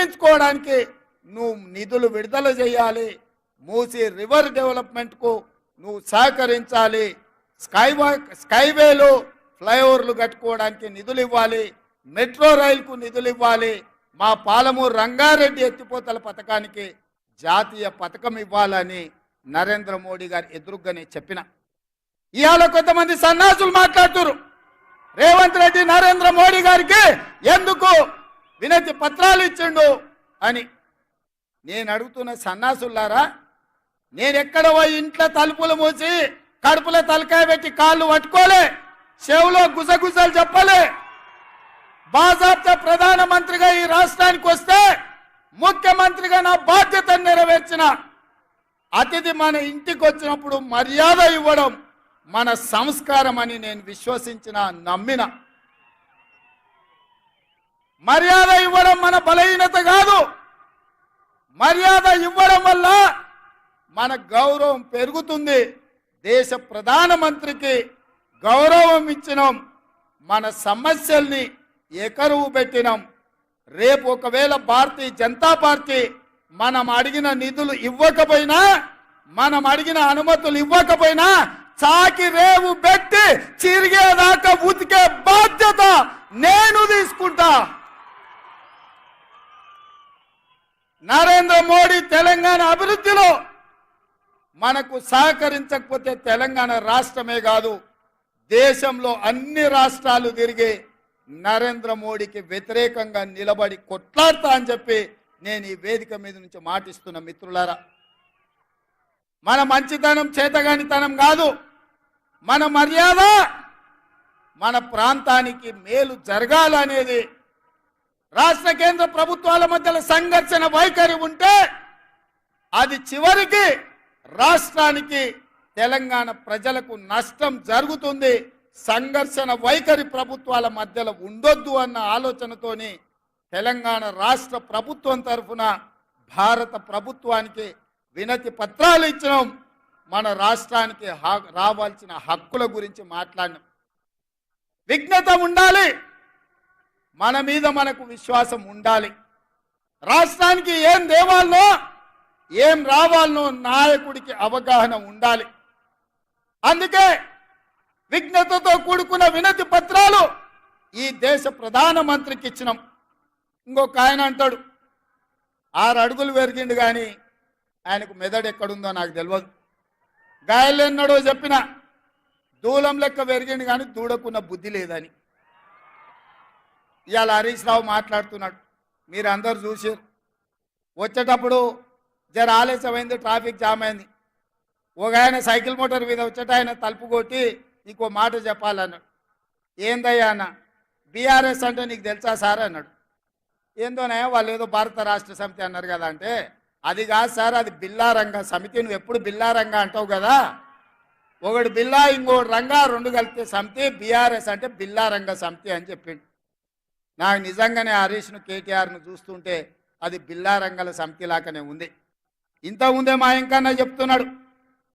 నిర్మించుకోవడానికి నువ్వు నిధులు విడుదల చేయాలి. మూసి రివర్ డెవలప్మెంట్కు నువ్వు సహకరించాలి. స్కైవేలు ఫ్లైఓవర్లు కట్టుకోవడానికి నిధులు ఇవ్వాలి. మెట్రో రైలుకు నిధులు ఇవ్వాలి. మా పాలమూరు రంగారెడ్డి ఎత్తిపోతల పథకానికి జాతీయ పథకం ఇవ్వాలని నరేంద్ర మోడీ గారు ఎదురుగానే చెప్పిన. ఇవాళ కొంతమంది సన్నాసులు మాట్లాడుతున్నారు, రేవంత్ రెడ్డి నరేంద్ర మోడీ గారికి ఎందుకు వినతి పత్రాలు ఇచ్చిండు అని. నేను అడుగుతున్న సన్నాసులారా, నేను ఎక్కడ పోయి ఇంట్లో తలుపులు మూసి కడుపులో తలకాయ పెట్టి కాళ్ళు పట్టుకోలే, చెవులో గుసగుసలు చెప్పలే. బాజాబ్తా ప్రధానమంత్రిగా ఈ రాష్ట్రానికి వస్తే ముఖ్యమంత్రిగా నా బాధ్యతను నెరవేర్చిన. అతిథి మన ఇంటికి వచ్చినప్పుడు మర్యాద ఇవ్వడం మన సంస్కారం అని నేను విశ్వసించిన, నమ్మిన. మర్యాద ఇవ్వడం మన బలహీనత కాదు. మర్యాద ఇవ్వడం వల్ల మన గౌరవం పెరుగుతుంది. దేశ ప్రధానమంత్రికి గౌరవం ఇచ్చినాం, మన సమస్యల్ని ఏకరువు పెట్టినాం. రేపు ఒకవేళ భారతీయ జనతా పార్టీ మనం అడిగిన నిధులు ఇవ్వకపోయినా, మనం అడిగిన అనుమతులు ఇవ్వకపోయినా చాకి రేవు పెట్టి చిరిగేదాకా ఉతికే బాధ్యత నేను తీసుకుంటా. నరేంద్ర మోడీ తెలంగాణ అభివృద్ధిలో మనకు సహకరించకపోతే తెలంగాణ రాష్ట్రమే కాదు, దేశంలో అన్ని రాష్ట్రాలు తిరిగి నరేంద్ర మోడీకి వ్యతిరేకంగా నిలబడి కొట్లాడతా అని చెప్పి నేను ఈ వేదిక మీద నుంచి మాటిస్తున్న మిత్రులారా. మన మంచితనం చేతగానితనం కాదు, మన మర్యాద మన ప్రాంతానికి మేలు జరగాలనేది. రాష్ట్ర కేంద్ర ప్రభుత్వాల మధ్యలో సంఘర్షణ వైఖరి ఉంటే అది చివరికి రాష్ట్రానికి తెలంగాణ ప్రజలకు నష్టం జరుగుతుంది. సంఘర్షణ వైఖరి ప్రభుత్వాల మధ్యలో ఉండొద్దు అన్న ఆలోచనతోని తెలంగాణ రాష్ట్ర ప్రభుత్వం తరఫున భారత ప్రభుత్వానికి వినతి పత్రాలు ఇచ్చినాం. మన రాష్ట్రానికి రావాల్సిన హక్కుల గురించి మాట్లాడినాం. విఘ్నత ఉండాలి, మన మీద మనకు విశ్వాసం ఉండాలి. రాష్ట్రానికి ఏం దేవాలనో ఏం రావాలనో నాయకుడికి అవగాహన ఉండాలి. అందుకే విఘ్నతతో కూడుకున్న వినతి పత్రాలు ఈ దేశ ప్రధానమంత్రికి ఇచ్చినాం. ఇంకొక ఆయన అంటాడు 6 అడుగులు పెరిగిండు కానీ ఆయనకు మెదడు ఎక్కడుందో నాకు తెలియదు. గాయలు ఎన్నడో చెప్పిన దూలం లెక్క పెరిగిండు కానీ దూడకున్న బుద్ధి లేదని. ఇవాళ హరీష్ రావు మాట్లాడుతున్నాడు, మీరు అందరు చూసారు. వచ్చేటప్పుడు జర ఆలస్యమైంది, ట్రాఫిక్ జామ్ అయింది. ఒక ఆయన సైకిల్ మోటార్ మీద వచ్చేట ఆయన తలుపు కొట్టి నీకో మాట చెప్పాలన్నాడు. ఏందయ్యా అన్న, బీఆర్ఎస్ అంటే నీకు తెలుసా సార్ అన్నాడు. ఏందోనే వాళ్ళు ఏదో భారత రాష్ట్ర సమితి అన్నారు కదా అంటే, అది కాదు సార్, అది బిల్లారంగ సమితి. నువ్వు ఎప్పుడు బిల్లారంగ అంటావు కదా, ఒకడు బిల్లా ఇంకోటి రంగా, 2 కలిపితే సమితి. బీఆర్ఎస్ అంటే బిల్లారంగ సమితి అని చెప్పిండు. నాకు నిజంగానే హరీష్ను కేటీఆర్ను చూస్తుంటే అది బిల్లారంగల సమితి లాగానే ఉంది. ఇంత ముందే మా ఇంకన్నా చెప్తున్నాడు,